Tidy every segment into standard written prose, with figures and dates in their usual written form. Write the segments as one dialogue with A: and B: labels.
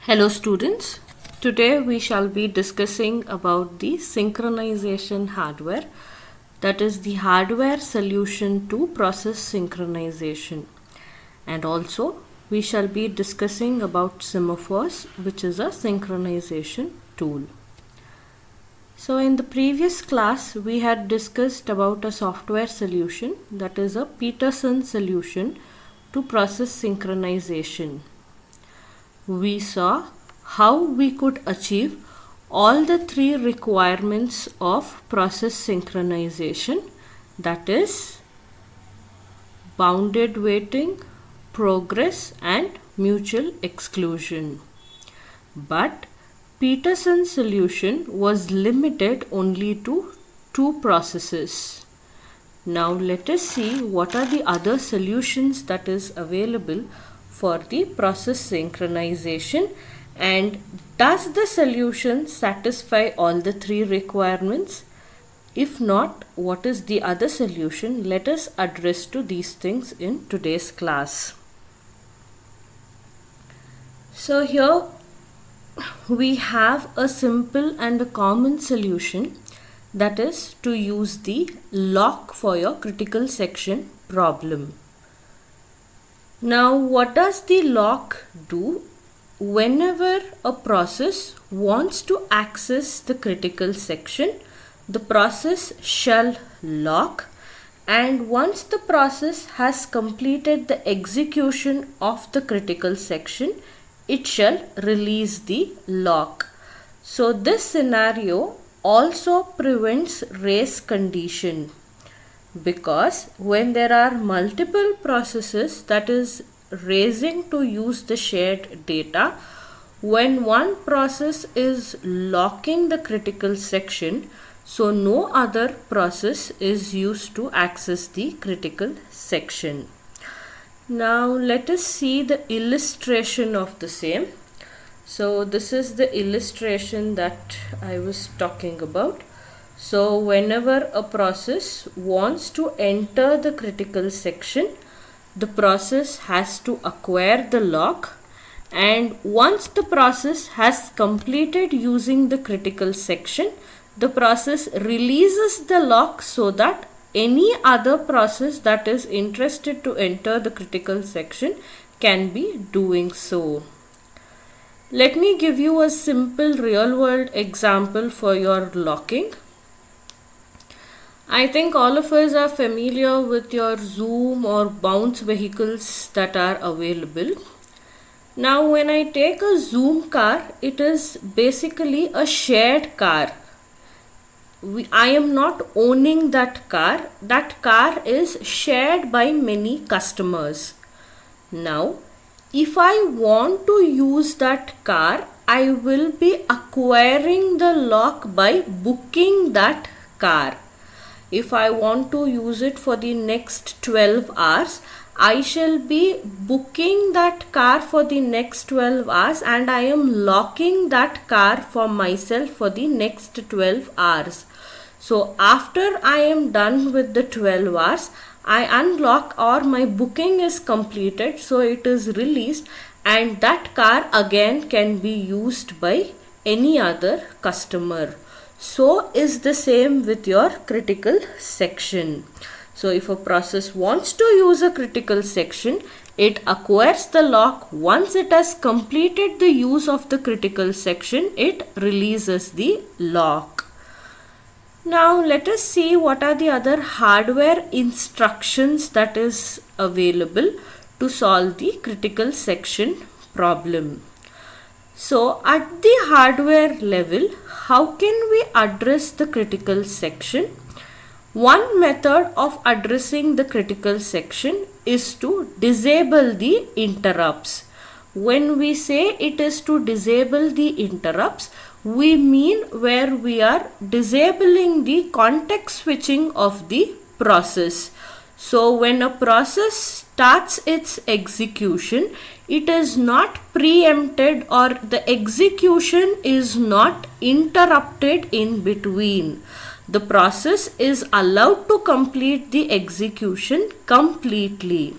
A: Hello students, today we shall be discussing about the synchronization hardware, that is the hardware solution to process synchronization, and also we shall be discussing about semaphores, which is a synchronization tool. So in the previous class we had discussed about a software solution, that is a Peterson solution to process synchronization. We saw how we could achieve all the three requirements of process synchronization, that is bounded waiting, progress and mutual exclusion. But Peterson's solution was limited only to two processes. Now let us see what are the other solutions that is available for the process synchronization, and does the solution satisfy all the three requirements? If not, what is the other solution? Let us address to these things in today's class. So here we have a simple and a common solution, that is to use the lock for your critical section problem. Now, what does the lock do? Whenever a process wants to access the critical section, the process shall lock, and once the process has completed the execution of the critical section, it shall release the lock. So this scenario also prevents race condition, because when there are multiple processes that is raising to use the shared data, when one process is locking the critical section, so no other process is used to access the critical section. Now let us see the illustration of the same. So this is the illustration that I was talking about. So whenever a process wants to enter the critical section, the process has to acquire the lock, and once the process has completed using the critical section, the process releases the lock so that any other process that is interested to enter the critical section can be doing so. Let me give you a simple real world example for your locking. I think all of us are familiar with your Zoom or Bounce vehicles that are available. Now when I take a Zoom car, it is basically a shared car. I am not owning that car. That car is shared by many customers. Now, if I want to use that car, I will be acquiring the lock by booking that car. If I want to use it for the next 12 hours, I shall be booking that car for the next 12 hours, and I am locking that car for myself for the next 12 hours. So after I am done with the 12 hours, I unlock, or my booking is completed, so it is released, and that car again can be used by any other customer. So is the same with your critical section. So if a process wants to use a critical section, it acquires the lock. Once it has completed the use of the critical section, it releases the lock. Now let us see what are the other hardware instructions that is available to solve the critical section problem. So at the hardware level, how can we address the critical section? One method of addressing the critical section is to disable the interrupts. When we say it is to disable the interrupts, we mean where we are disabling the context switching of the process. So when a process starts its execution, it is not preempted, or the execution is not interrupted in between. The process is allowed to complete the execution completely.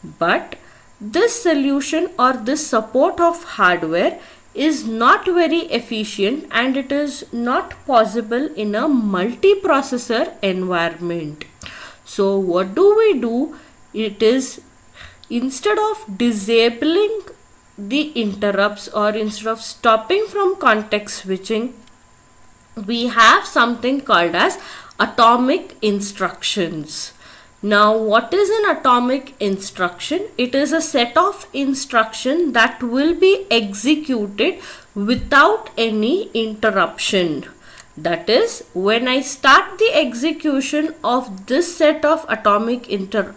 A: But this solution or this support of hardware is not very efficient and it is not possible in a multiprocessor environment. So what do? It is, instead of disabling the interrupts or instead of stopping from context switching, we have something called as atomic instructions. Now, what is an atomic instruction? It is a set of instruction that will be executed without any interruption. That is, when I start the execution of this set of atomic instructions,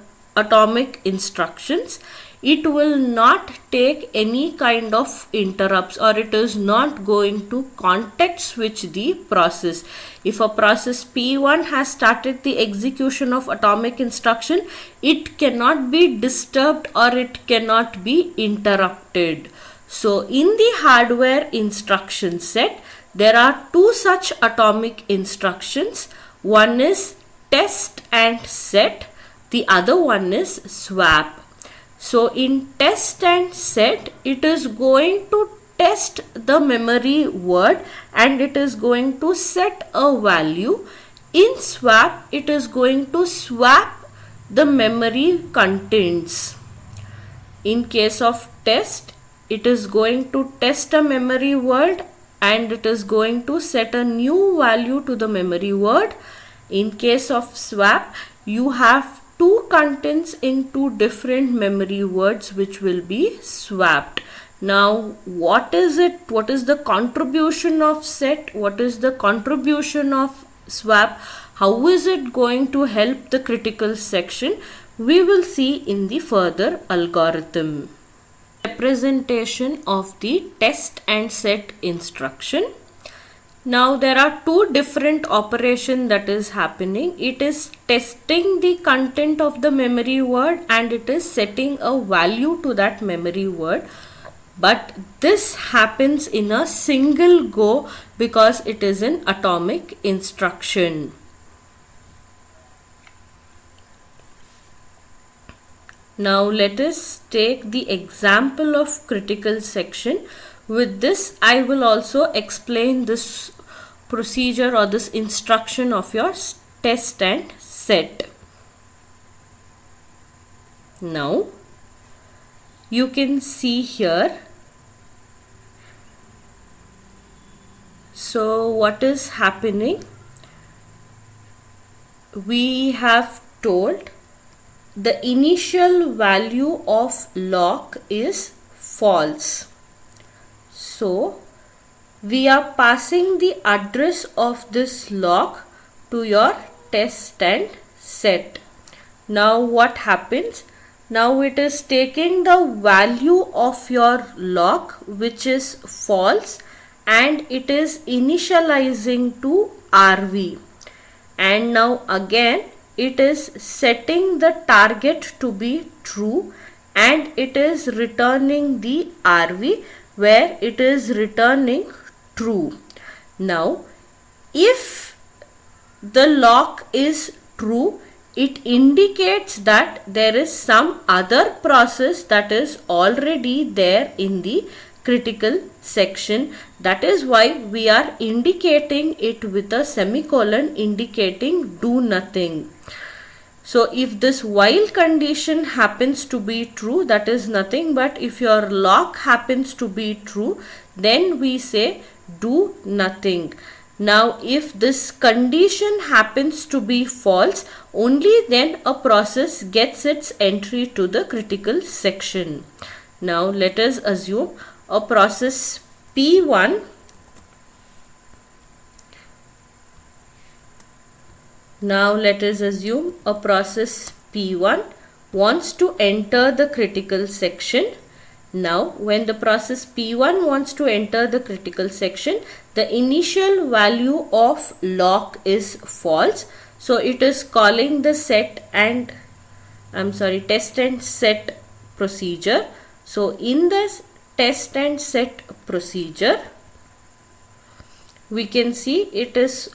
A: it will not take any kind of interrupts, or it is not going to context switch the process. If a process P1 has started the execution of atomic instruction, it cannot be disturbed or it cannot be interrupted. So in the hardware instruction set, there are two such atomic instructions. One is test and set, the other one is swap. So in test and set, it is going to test the memory word and it is going to set a value. In swap, it is going to swap the memory contents. In case of test, it is going to test a memory word and it is going to set a new value to the memory word. In case of swap, you have two contents in two different memory words which will be swapped. Now, what is it? What is the contribution of set? What is the contribution of swap? How is it going to help the critical section? We will see in the further algorithm. Representation of the test and set instruction. Now there are two different operations that is happening. It is testing the content of the memory word and it is setting a value to that memory word. But this happens in a single go because it is an atomic instruction. Now let us take the example of critical section. With this, I will also explain this procedure or this instruction of your test and set. Now, you can see here. So, what is happening? We have told the initial value of lock is false. So, we are passing the address of this lock to your test and set. Now, what happens? Now, it is taking the value of your lock which is false and it is initializing to RV. And now again, it is setting the target to be true and it is returning the RV where it is returning true. Now, if the lock is true, it indicates that there is some other process that is already there in the critical section. That is why we are indicating it with a semicolon indicating do nothing. So if this while condition happens to be true, that is nothing, but if your lock happens to be true, then we say do nothing. Now if this condition happens to be false, only then a process gets its entry to the critical section. Now let us assume a process P1 Now let us assume a process P1 wants to enter the critical section. Now when the process P1 wants to enter the critical section, the initial value of lock is false. So it is calling the test and set procedure. So in this test and set procedure, we can see it is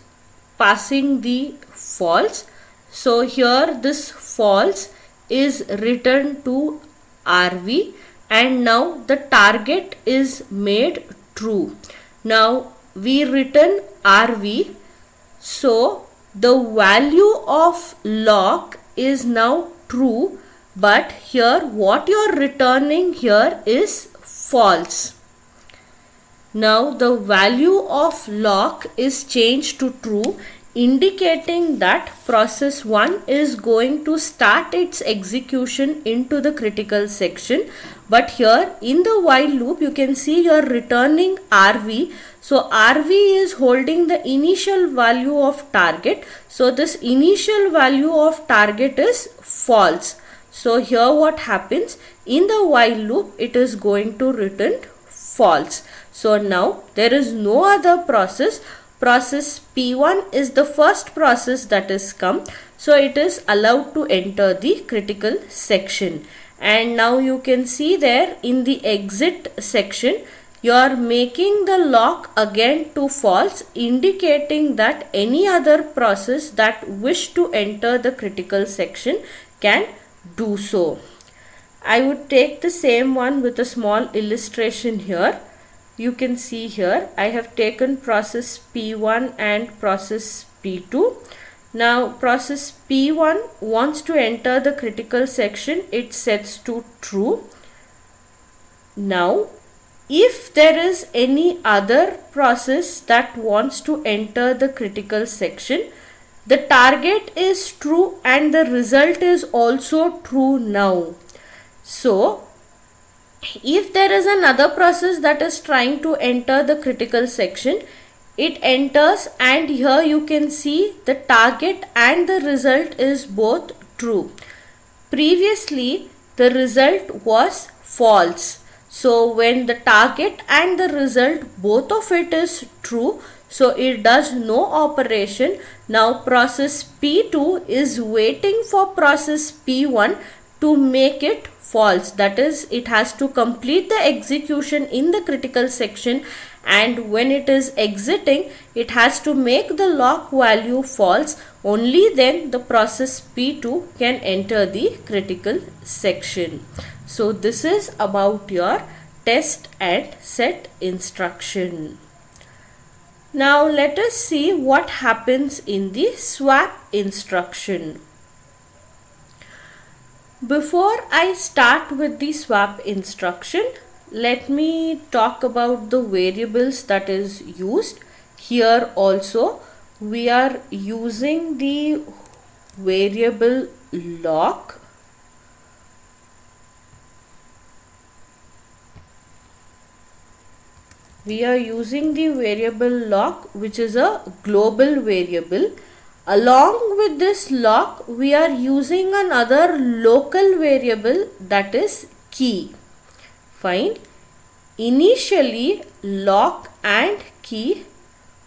A: passing the false. So here this false is returned to RV, and now the target is made true. Now we return RV, so the value of lock is now true, but here what you are returning here is false. Now the value of lock is changed to true, indicating that process 1 is going to start its execution into the critical section. But here in the while loop you can see you are returning RV. So RV is holding the initial value of target. So this initial value of target is false. So here what happens, in the while loop it is going to return false. So now there is no other process. Process P1 is the first process that is come. So it is allowed to enter the critical section. And now you can see there in the exit section, you are making the lock again to false, indicating that any other process that wish to enter the critical section can do so. I would take the same one with a small illustration here. You can see here I have taken process P1 and process P2. Now process P1 wants to enter the critical section, it sets to true. Now if there is any other process that wants to enter the critical section, the target is true and the result is also true now. So if there is another process that is trying to enter the critical section, it enters, and here you can see the target and the result is both true. Previously the result was false. So when the target and the result, both of it is true, so it does no operation. Now process P2 is waiting for process P1 to make it false. That is, it has to complete the execution in the critical section, and when it is exiting, it has to make the lock value false. Only then the process P2 can enter the critical section. So this is about your test and set instruction. Now let us see what happens in the swap instruction. Before I start with the swap instruction, let me talk about the variables that is used. Here also we are using the variable lock. We are using the variable lock, which is a global variable. Along with this lock, we are using another local variable, that is key. Fine. Initially, lock and key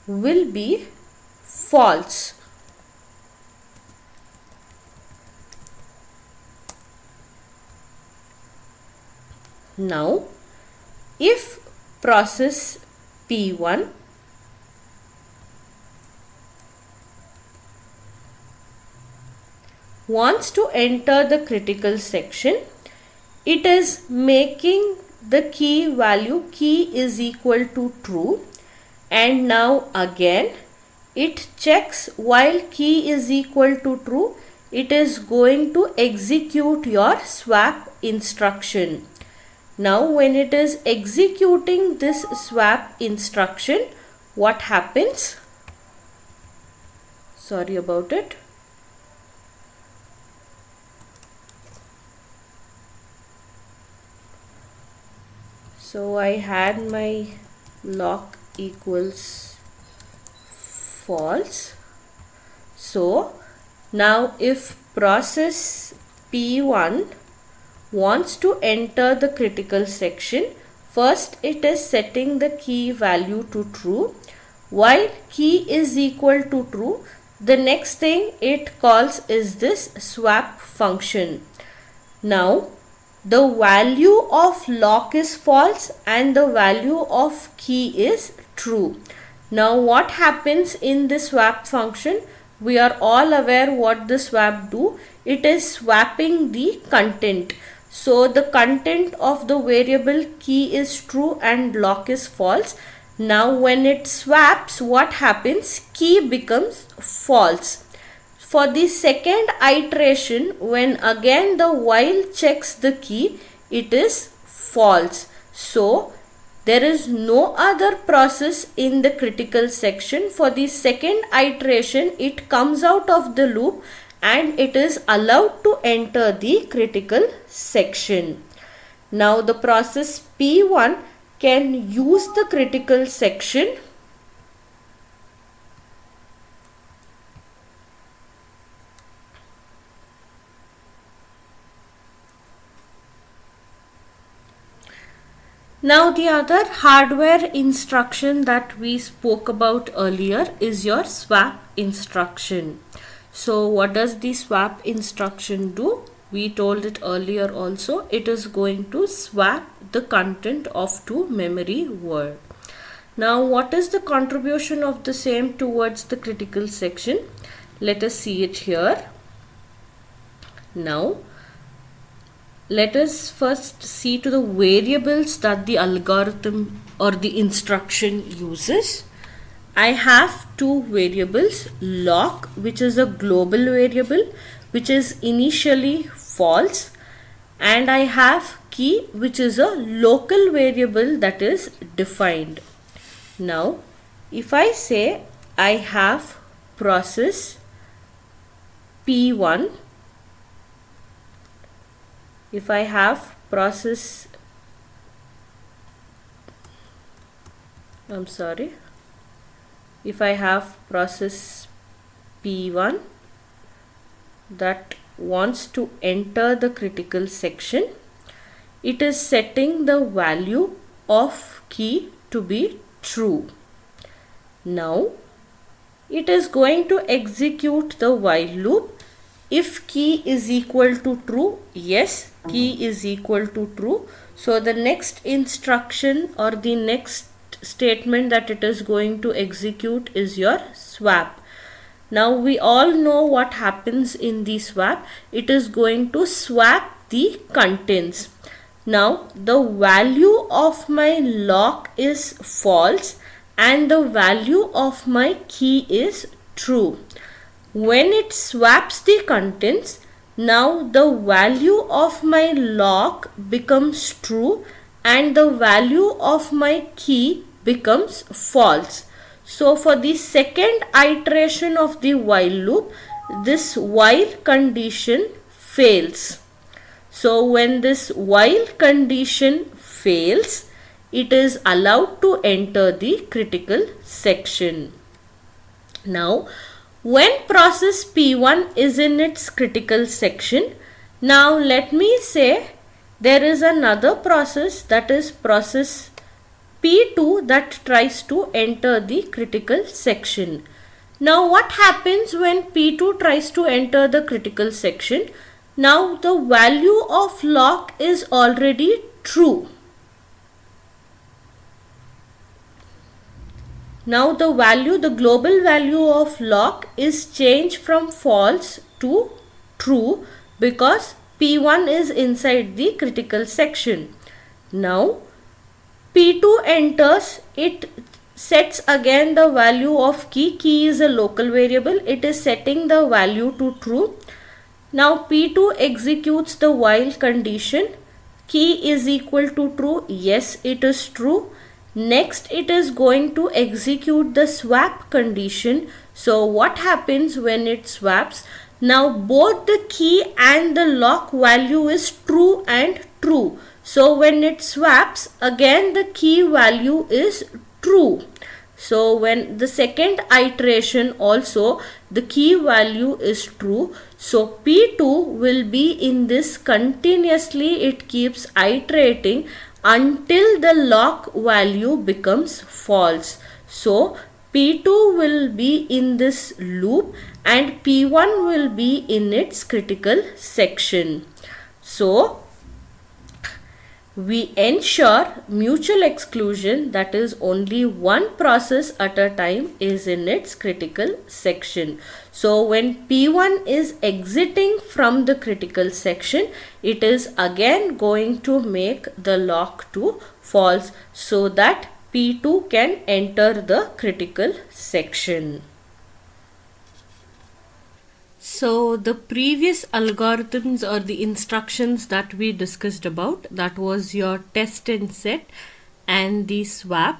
A: will be false. Now, if process P1 wants to enter the critical section, it is making the key value, key is equal to true, and now again it checks while key is equal to true, it is going to execute your swap instruction. Now when it is executing this swap instruction, what happens? Sorry about it. So I had my lock equals false. So now if process P1 wants to enter the critical section, first it is setting the key value to true. While key is equal to true, the next thing it calls is this swap function. Now the value of lock is false and the value of key is true. Now what happens in this swap function? We are all aware what the swap do. It is swapping the content. So the content of the variable key is true and lock is false. Now when it swaps, what happens? Key becomes false. For the second iteration, when again the while checks the key, it is false. So there is no other process in the critical section. For the second iteration, it comes out of the loop and it is allowed to enter the critical section. Now the process P1 can use the critical section Now the other hardware instruction that we spoke about earlier is your swap instruction. So what does the swap instruction do? We told it earlier also. It is going to swap the content of two memory word. Now what is the contribution of the same towards the critical section? Let us see it here. Now let us first see to the variables that the algorithm or the instruction uses. I have two variables, lock, which is a global variable which is initially false, and I have key, which is a local variable that is defined. Now if I say I have process P1, if I have process if I have process P1 that wants to enter the critical section, it is setting the value of key to be true. Now it is going to execute the while loop. If key is equal to true, yes, key is equal to true. So the next instruction or the next statement that it is going to execute is your swap. Now we all know what happens in the swap. It is going to swap the contents. Now the value of my lock is false and the value of my key is true. When it swaps the contents, now the value of my lock becomes true and the value of my key becomes false. So for the second iteration of the while loop, this while condition fails. So when this while condition fails, it is allowed to enter the critical section. Now when process P1 is in its critical section, now let me say there is another process, that is process P2, that tries to enter the critical section. Now what happens when P2 tries to enter the critical section? Now the value of lock is already true. Now the value, the global value of lock is changed from false to true because P1 is inside the critical section. Now P2 enters, it sets again the value of key. Key is a local variable. It is setting the value to true. Now P2 executes the while condition. Key is equal to true. Yes, it is true. Next it is going to execute the swap condition. So what happens when it swaps? Now both the key and the lock value is true and true. So when it swaps, again the key value is true. So when the second iteration also the key value is true. So P2 will be in this continuously, it keeps iterating until the lock value becomes false. So P2 will be in this loop and P1 will be in its critical section. So we ensure mutual exclusion, that is only one process at a time is in its critical section. So when P1 is exiting from the critical section, it is again going to make the lock to false so that P2 can enter the critical section. So the previous algorithms or the instructions that we discussed about, that was your test and set and the swap.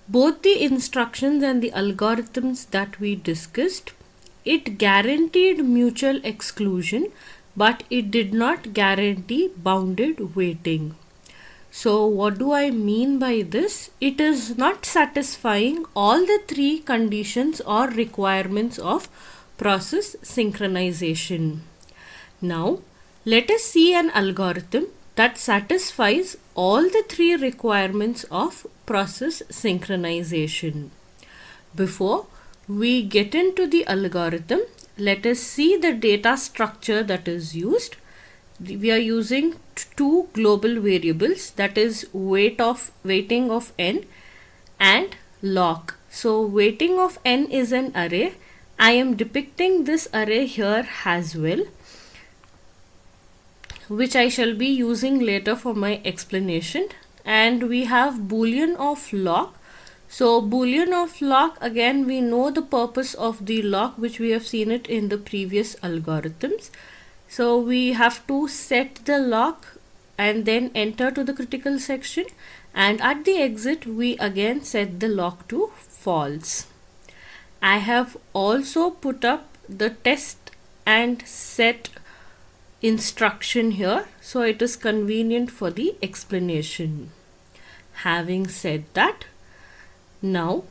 A: Both the instructions and the algorithms that we discussed, it guaranteed mutual exclusion, but it did not guarantee bounded waiting. So what do I mean by this? It is not satisfying all the three conditions or requirements of process synchronization. Now let us see an algorithm that satisfies all the three requirements of process synchronization. Before we get into the algorithm, let us see the data structure that is used. We are using two global variables, that is weighting of n and lock. So weighting of n is an array. I am depicting this array here as well, which I shall be using later for my explanation. And we have boolean of lock. So boolean of lock, again we know the purpose of the lock, which we have seen it in the previous algorithms. So we have to set the lock and then enter to the critical section, and at the exit we again set the lock to false. I have also put up the test and set instruction here, so it is convenient for the explanation. Having said that, now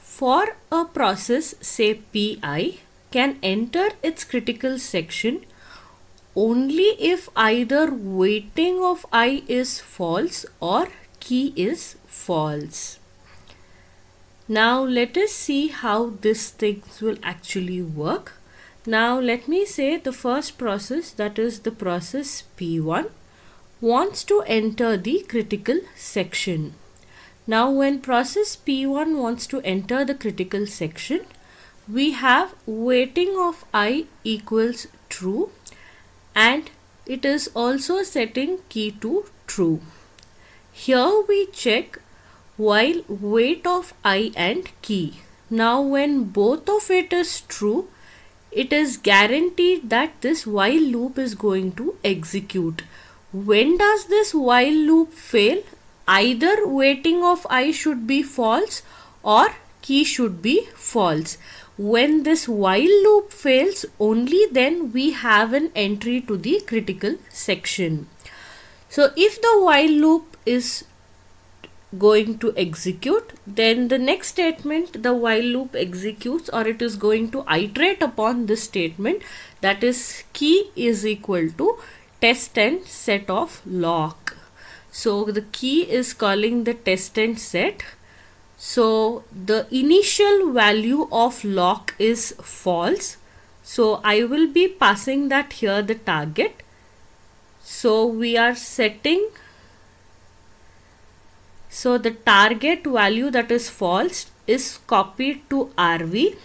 A: for a process, say Pi, can enter its critical section only if either weighting of I is false or key is false. Now let us see how these things will actually work. Now let me say the first process, that is the process P1, wants to enter the critical section. Now when process P1 wants to enter the critical section, we have weighting of I equals true, and it is also setting key to true. Here we check while weight of I and key. Now when both of it is true, it is guaranteed that this while loop is going to execute. When does this while loop fail? Either weighting of I should be false or key should be false. When this while loop fails, only then we have an entry to the critical section. So if the while loop is going to execute, then the next statement the while loop executes, or it is going to iterate upon this statement, that is key is equal to test and set of lock. So the key is calling the test and set. So the initial value of lock is false, so I will be passing that here the target. So we are setting, so the target value that is false is copied to RV,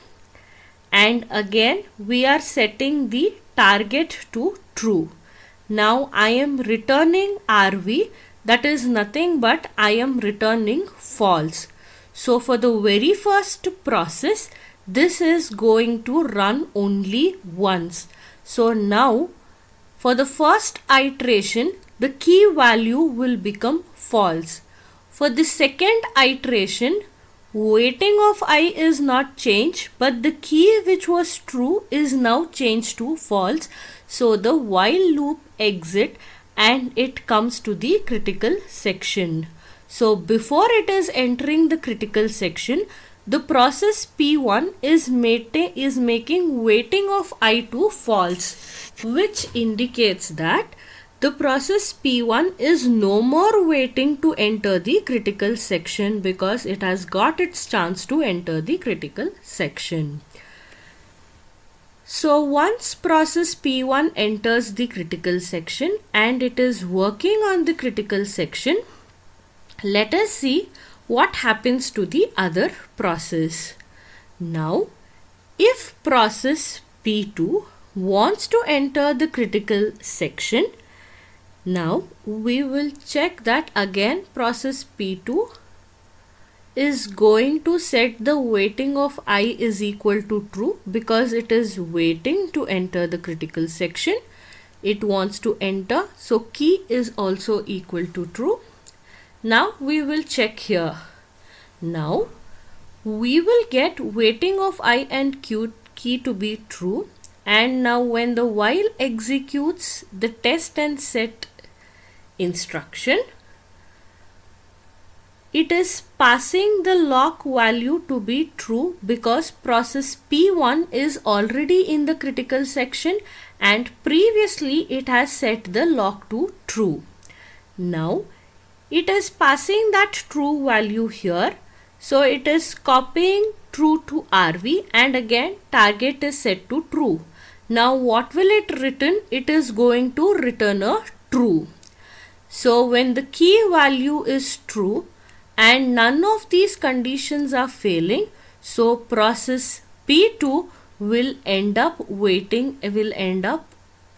A: and again we are setting the target to true. Now I am returning RV, that is nothing but I am returning false. So for the very first process, this is going to run only once. So now for the first iteration, the key value will become false. For the second iteration, weighting of I is not changed, but the key which was true is now changed to false. So the while loop exit and it comes to the critical section. So before it is entering the critical section, the process P1 is making weighting of I to false, which indicates that the process P1 is no more waiting to enter the critical section because it has got its chance to enter the critical section. So once process P1 enters the critical section and it is working on the critical section, let us see what happens to the other process. Now, if process P2 wants to enter the critical section, now we will check that again process P2 is going to set the waiting of I is equal to true because it is waiting to enter the critical section. It wants to enter, so key is also equal to true. Now we will check here. Now we will get waiting of I and key to be true, and now when the while executes the test and set instruction, it is passing the lock value to be true because process P1 is already in the critical section and previously it has set the lock to true. Now it is passing that true value here, so it is copying true to RV and again target is set to true. Now what will it return? It is going to return a true. So when the key value is true and none of these conditions are failing, so process P2 will end up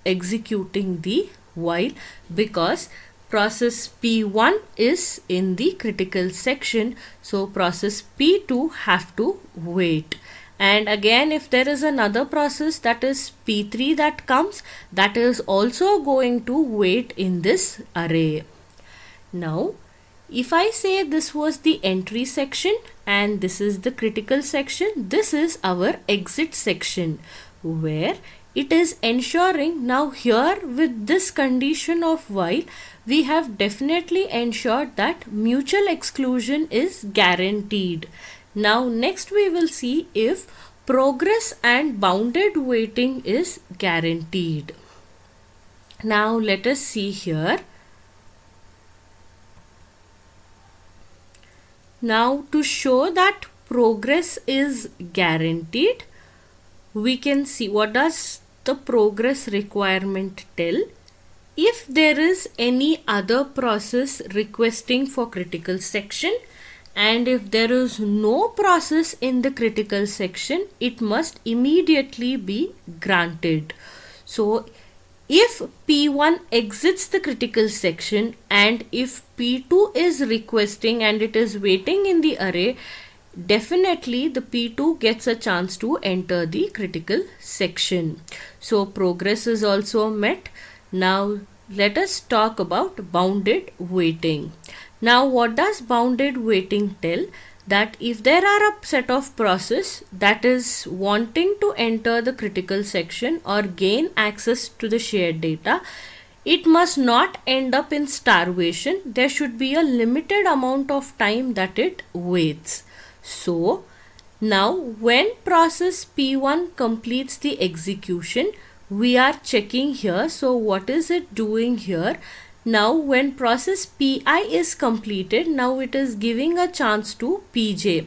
A: executing the while because process P1 is in the critical section, so process P2 have to wait. And again, if there is another process, that is P3 that comes, that is also going to wait in this array. Now if I say this was the entry section and this is the critical section, this is our exit section where it is ensuring. Now here with this condition of while, we have definitely ensured that mutual exclusion is guaranteed. Now next we will see if progress and bounded waiting is guaranteed. Now let us see here. Now to show that progress is guaranteed, we can see what does the progress requirement tell. If there is any other process requesting for critical section and if there is no process in the critical section, it must immediately be granted. So if P1 exits the critical section and if P2 is requesting and it is waiting in the array, definitely the P2 gets a chance to enter the critical section. So progress is also met. Now let us talk about bounded waiting. Now what does bounded waiting tell? That if there are a set of process that is wanting to enter the critical section or gain access to the shared data, it must not end up in starvation. There should be a limited amount of time that it waits. So now when process P1 completes the execution, we are checking here. So what is it doing here? Now when process Pi is completed, now it is giving a chance to Pj.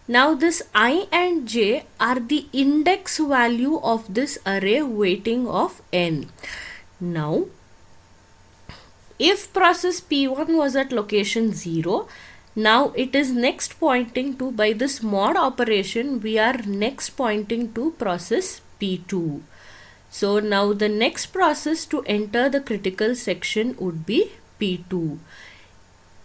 A: Now this I and j are the index value of this array waiting of n. Now if process P1 was at location 0, now it is next pointing to, by this mod operation, we are next pointing to process P2. So now the next process to enter the critical section would be P2.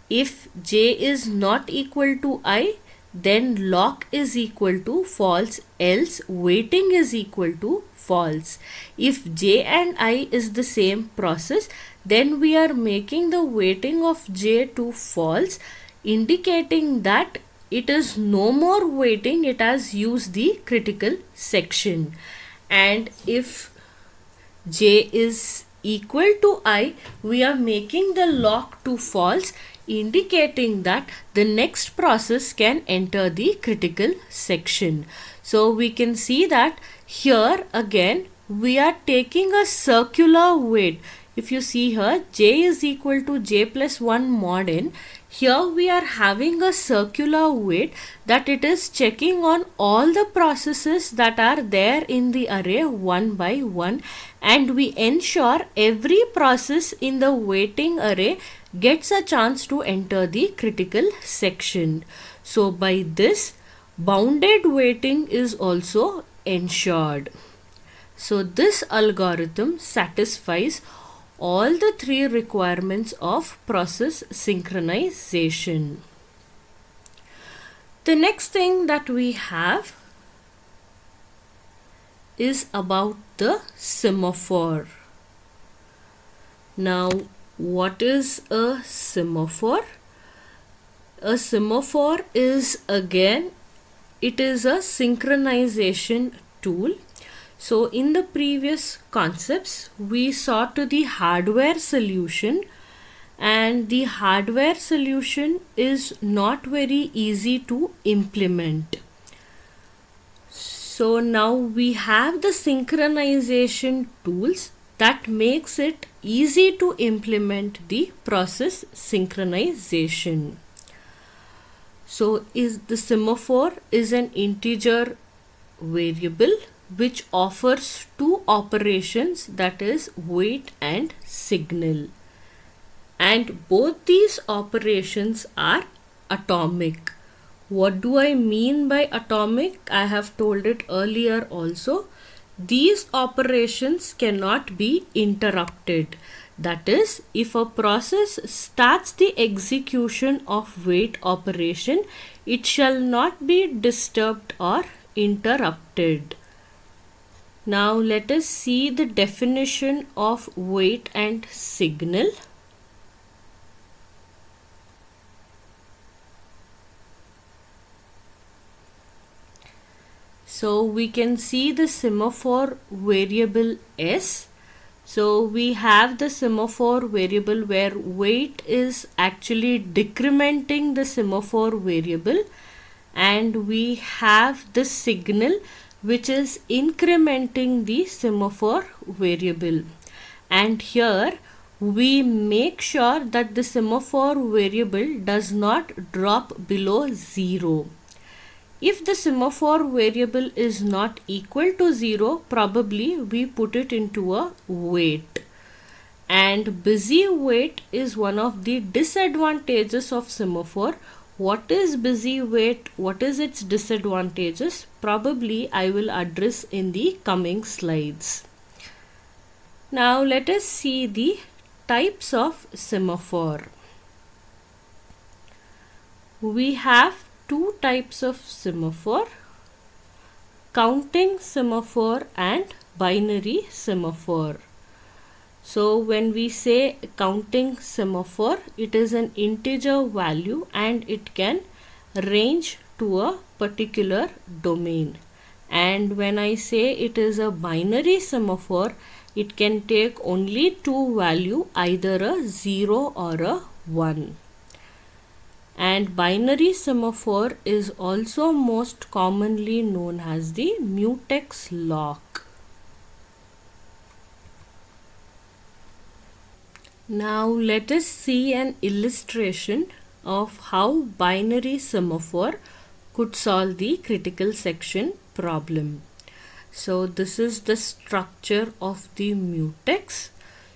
A: If j is not equal to I, then lock is equal to false, else waiting is equal to false. If j and I is the same process, then we are making the waiting of j to false, indicating that it is no more waiting, it has used the critical section. And if j is equal to I, we are making the lock to false, indicating that the next process can enter the critical section. So we can see that here again we are taking a circular wait. If you see here, j is equal to j plus 1 mod n. Here we are having a circular wait that it is checking on all the processes that are there in the array one by one, and we ensure every process in the waiting array gets a chance to enter the critical section. So by this, bounded waiting is also ensured. So this algorithm satisfies all the three requirements of process synchronization. The next thing that we have is about the semaphore. Now, what is a semaphore? A semaphore is again, it is a synchronization tool. So in the previous concepts, we saw to the hardware solution, and the hardware solution is not very easy to implement. So now we have the synchronization tools that makes it easy to implement the process synchronization. So the semaphore is an integer variable which offers two operations, that is wait and signal, and both these operations are atomic. What do I mean by atomic? I have told it earlier also. These operations cannot be interrupted. That is, if a process starts the execution of wait operation, it shall not be disturbed or interrupted. Now let us see the definition of wait and signal. So we can see the semaphore variable S. So we have the semaphore variable where wait is actually decrementing the semaphore variable, and we have the signal which is incrementing the semaphore variable. And here we make sure that the semaphore variable does not drop below 0. If the semaphore variable is not equal to 0, probably we put it into a wait. And busy wait is one of the disadvantages of semaphore. What is busy wait? What is its disadvantages? Probably I will address in the coming slides. Now let us see the types of semaphore. We have two types of semaphore: counting semaphore and binary semaphore. So when we say counting semaphore, it is an integer value and it can range to a particular domain. And when I say it is a binary semaphore, it can take only two values, either a 0 or a 1. And binary semaphore is also most commonly known as the mutex lock. Now let us see an illustration of how binary semaphore could solve the critical section problem. So this is the structure of the mutex.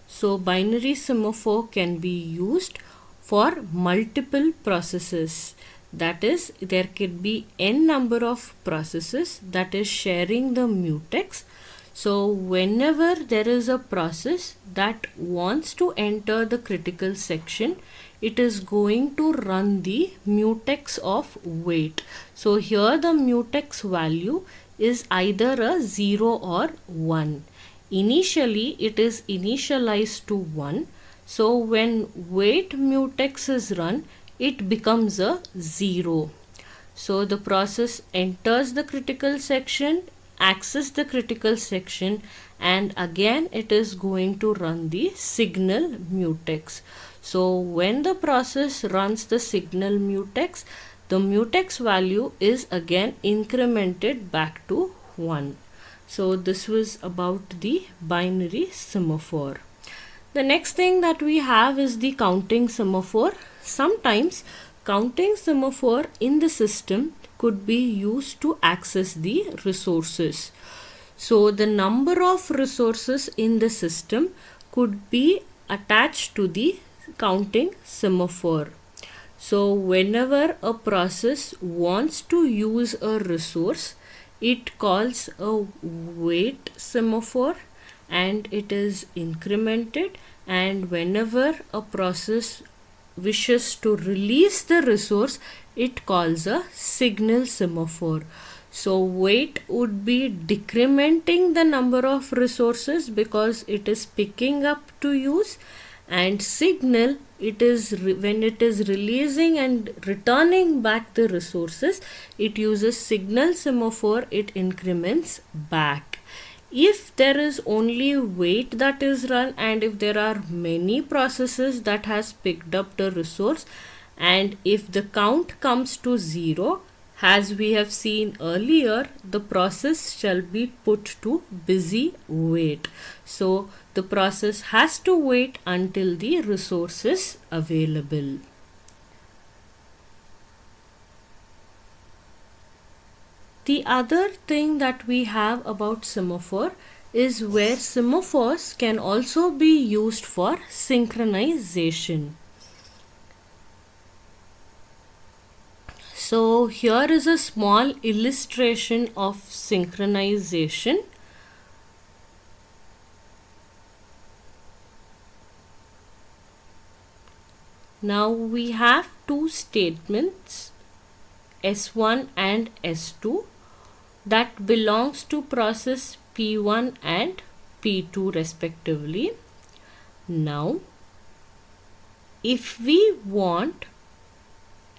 A: So binary semaphore can be used for multiple processes. That is, there could be n number of processes that is sharing the mutex. So whenever there is a process that wants to enter the critical section, it is going to run the mutex of wait. So here the mutex value is either a 0 or 1. Initially it is initialized to 1. So when wait mutex is run, it becomes a 0. So the process enters the critical section, access the critical section, and again it is going to run the signal mutex. So when the process runs the signal mutex, the mutex value is again incremented back to 1. So this was about the binary semaphore. The next thing that we have is the counting semaphore. sometimes counting semaphore in the system could be used to access the resources. So the number of resources in the system could be attached to the counting semaphore. So whenever a process wants to use a resource, it calls a wait semaphore and it is incremented, and whenever a process wishes to release the resource, it calls a signal semaphore. So wait would be decrementing the number of resources because it is picking up to use, and signal, it is when it is releasing and returning back the resources, it uses signal semaphore, it increments back. If there is only wait that is run, and if there are many processes that has picked up the resource, and if the count comes to 0, as we have seen earlier, the process shall be put to busy wait. So the process has to wait until the resource is available. The other thing that we have about semaphore is where semaphores can also be used for synchronization. So here is a small illustration of synchronization. Now we have two statements, S1 and S2, that belongs to process P1 and P2 respectively. Now if we want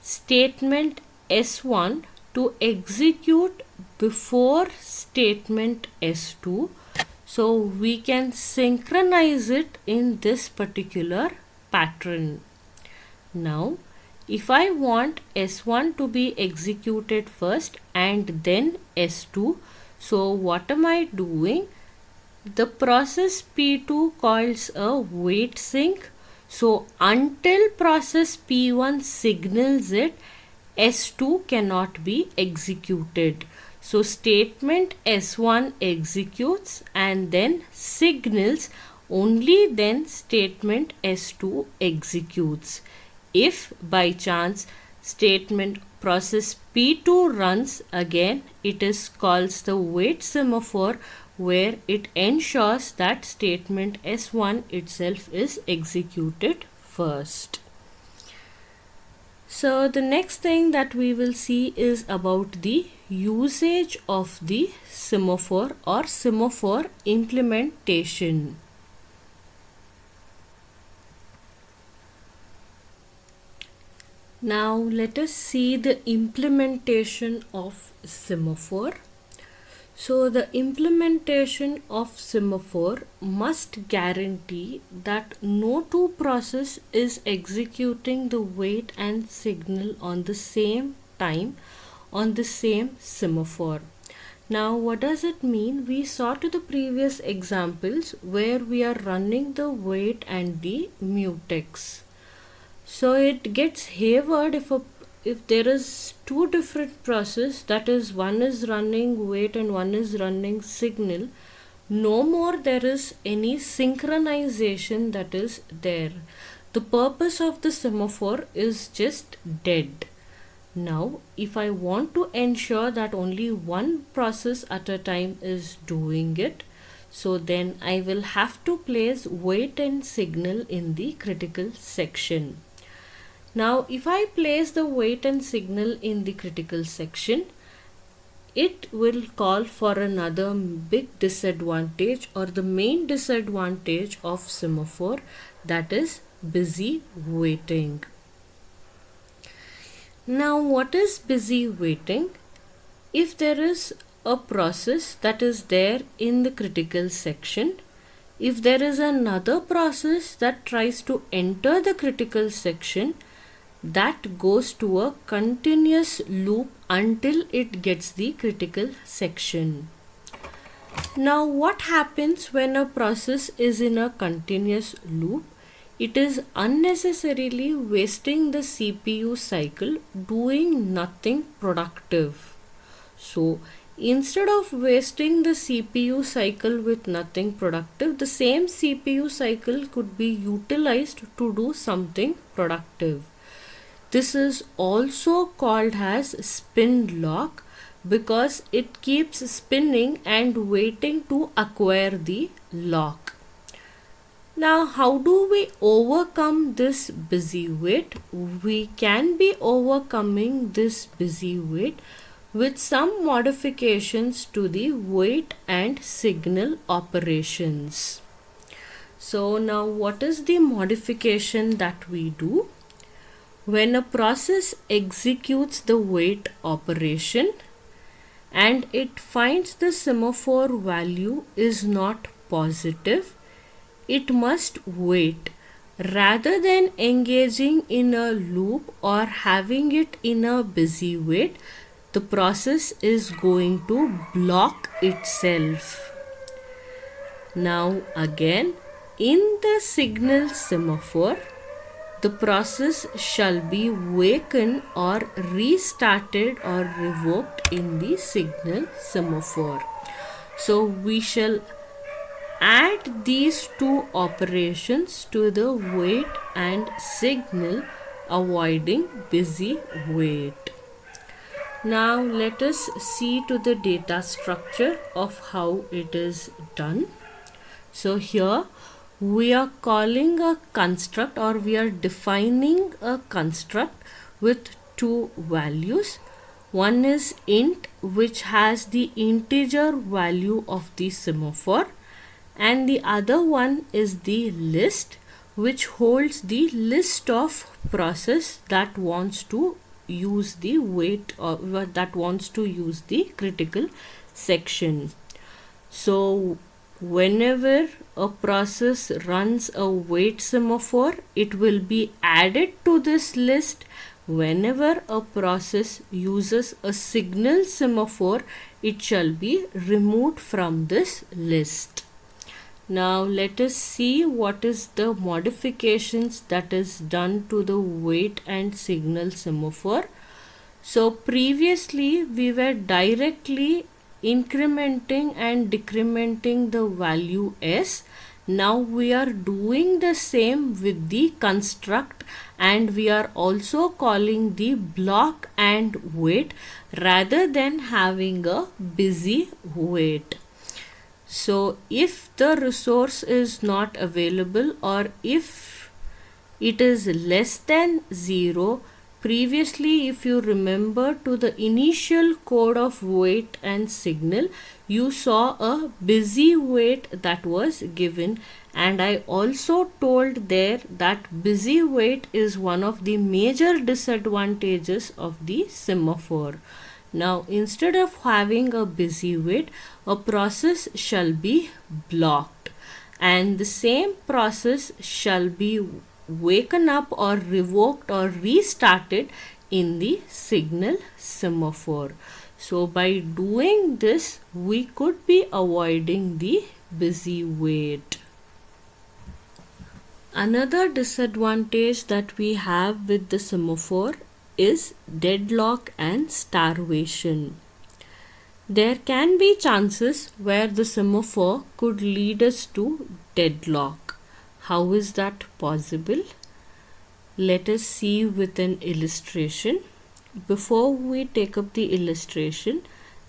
A: statement S1 to execute before statement S2, so we can synchronize it in this particular pattern. Now if I want S1 to be executed first and then S2, so what am I doing? The process P2 calls a wait sync. So until process P1 signals it, S2 cannot be executed. So statement S1 executes and then signals, only then statement S2 executes. If by chance statement process P2 runs again, it is called the wait semaphore, where it ensures that statement S1 itself is executed first. So the next thing that we will see is about the usage of the semaphore or semaphore implementation. Now let us see the implementation of semaphore. So the implementation of semaphore must guarantee that no two process is executing the wait and signal on the same time on the same semaphore. Now what does it mean? We saw to the previous examples where we are running the wait and the mutex. So it gets favored if there is two different process, that is one is running wait and one is running signal, no more there is any synchronization that is there. The purpose of the semaphore is just dead. Now if I want to ensure that only one process at a time is doing it, so then I will have to place wait and signal in the critical section. Now if I place the wait and signal in the critical section, it will call for another big disadvantage or the main disadvantage of semaphore, that is busy waiting. Now what is busy waiting? If there is a process that is there in the critical section, if there is another process that tries to enter the critical section, that goes to a continuous loop until it gets the critical section. Now what happens when a process is in a continuous loop? it is unnecessarily wasting the CPU cycle doing nothing productive. So instead of wasting the CPU cycle with nothing productive, the same CPU cycle could be utilized to do something productive. This is also called as spin lock because it keeps spinning and waiting to acquire the lock. Now, how do we overcome this busy wait? We can be overcoming this busy wait with some modifications to the wait and signal operations. So now what is the modification that we do? When a process executes the wait operation and it finds the semaphore value is not positive, it must wait. Rather than engaging in a loop or having it in a busy wait, the process is going to block itself. Now again, in the signal semaphore, the process shall be wakened or restarted or revoked in the signal semaphore. So we shall add these two operations to the wait and signal, avoiding busy wait. Now let us see to the data structure of how it is done. So here we are calling a construct, or we are defining a construct with two values. One is int, which has the integer value of the semaphore, and the other one is the list, which holds the list of process that wants to use the wait, or that wants to use the critical section. So whenever a process runs a wait semaphore, it will be added to this list. Whenever a process uses a signal semaphore, it shall be removed from this list. Now let us see what is the modifications that is done to the wait and signal semaphore. So previously we were directly incrementing and decrementing the value s. Now we are doing the same with the construct, and we are also calling the block and wait rather than having a busy wait. So if the resource is not available, or if it is less than 0, previously, if you remember to the initial code of wait and signal, you saw a busy wait that was given, and I also told there that busy wait is one of the major disadvantages of the semaphore. Now instead of having a busy wait, a process shall be blocked, and the same process shall be waken up or revoked or restarted in the signal semaphore. So by doing this, we could be avoiding the busy wait. Another disadvantage that we have with the semaphore is deadlock and starvation. There can be chances where the semaphore could lead us to deadlock. How is that possible? Let us see with an illustration. Before we take up the illustration,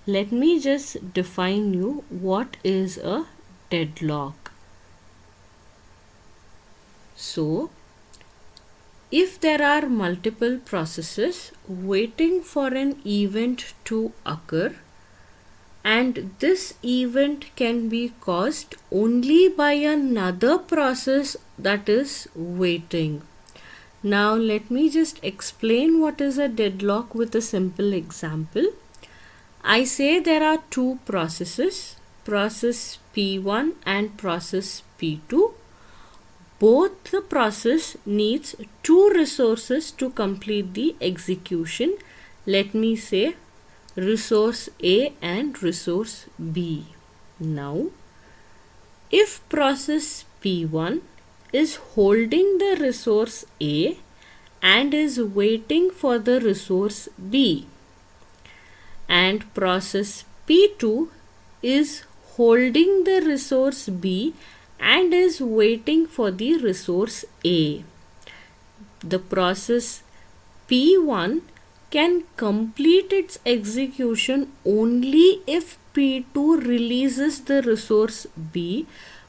A: let me just define you what is a deadlock. So, if there are multiple processes waiting for an event to occur, and this event can be caused only by another process that is waiting. Now let me just explain what is a deadlock with a simple example. I say there are two processes, process P1 and process P2. Both the process needs two resources to complete the execution. Let me say resource A and resource B. Now, if process P1 is holding the resource A and is waiting for the resource B, and process P2 is holding the resource B and is waiting for the resource A. The process P1 can complete its execution only if P2 releases the resource B,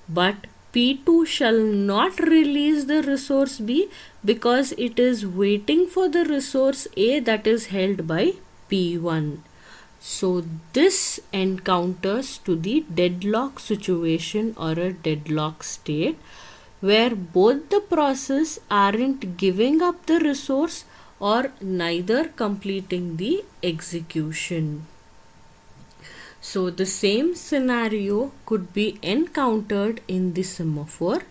A: but P2 shall not release the resource B because it is waiting for the resource A that is held by P1. So this encounters to the deadlock situation or a deadlock state where both the process aren't giving up the resource or neither completing the execution. So the same scenario could be encountered in the semaphore.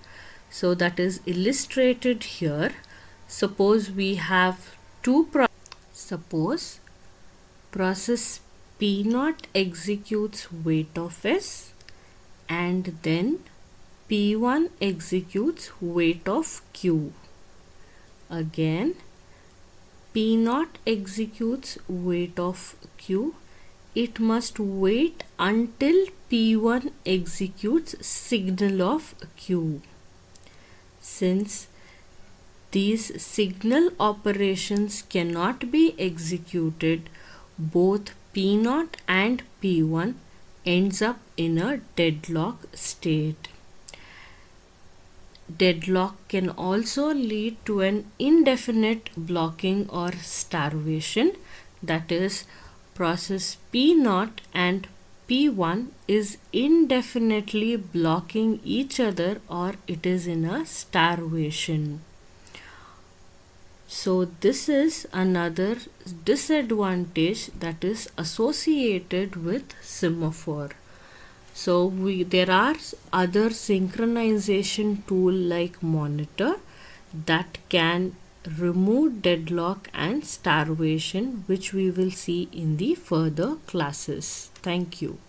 A: So that is illustrated here. Suppose we have suppose process P0 executes wait of S and then P1 executes wait of Q. Again P0 executes wait of Q. It must wait until P1 executes signal of Q. Since these signal operations cannot be executed, both P0 and P1 ends up in a deadlock state. Deadlock can also lead to an indefinite blocking or starvation, that is, process P0 and P1 is indefinitely blocking each other or it is in a starvation. So this is another disadvantage that is associated with semaphore. So there are other synchronization tool like monitor that can remove deadlock and starvation, which we will see in the further classes. Thank you.